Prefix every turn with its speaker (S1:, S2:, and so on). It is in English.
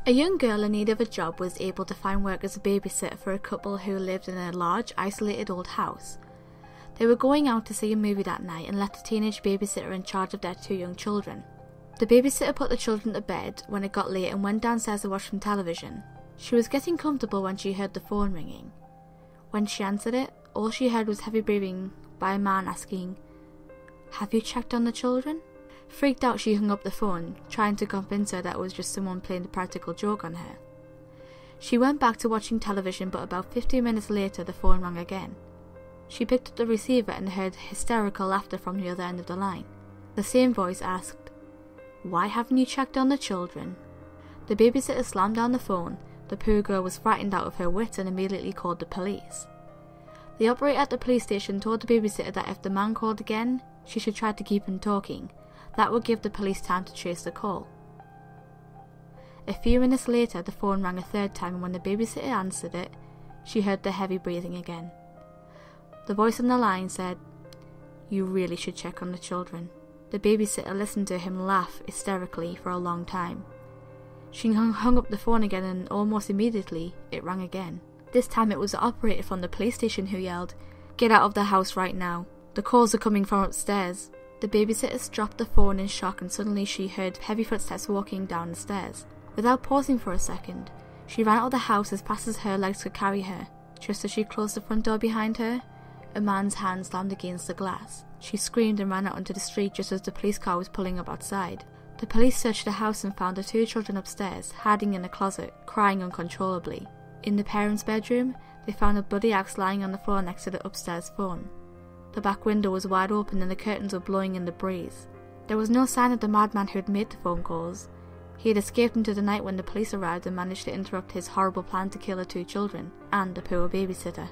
S1: A young girl in need of a job was able to find work as a babysitter for a couple who lived in a large, isolated old house. They were going out to see a movie that night and left a teenage babysitter in charge of their 2 young children. The babysitter put the children to bed when it got late and went downstairs to watch some television. She was getting comfortable when she heard the phone ringing. When she answered it, all she heard was heavy breathing by a man asking, "Have you checked on the children?" Freaked out, she hung up the phone, trying to convince her that it was just someone playing a practical joke on her. She went back to watching television, but about 15 minutes later the phone rang again. She picked up the receiver and heard hysterical laughter from the other end of the line. The same voice asked, "Why haven't you checked on the children?" The babysitter slammed down the phone. The poor girl was frightened out of her wits and immediately called the police. The operator at the police station told the babysitter that if the man called again, she should try to keep him talking. That would give the police time to trace the call. A few minutes later, the phone rang a third time, and when the babysitter answered it, she heard the heavy breathing again. The voice on the line said, "You really should check on the children." The babysitter listened to him laugh hysterically for a long time. She hung up the phone again, and almost immediately it rang again. This time it was the operator from the police station who yelled, "Get out of the house right now. The calls are coming from upstairs." The babysitter dropped the phone in shock, and suddenly she heard heavy footsteps walking down the stairs. Without pausing for a second, she ran out of the house as fast as her legs could carry her. Just as she closed the front door behind her, a man's hand slammed against the glass. She screamed and ran out onto the street just as the police car was pulling up outside. The police searched the house and found the 2 children upstairs, hiding in a closet, crying uncontrollably. In the parents' bedroom, they found a bloody axe lying on the floor next to the upstairs phone. The back window was wide open and the curtains were blowing in the breeze. There was no sign of the madman who had made the phone calls. He had escaped into the night when the police arrived and managed to interrupt his horrible plan to kill the 2 children and the poor babysitter.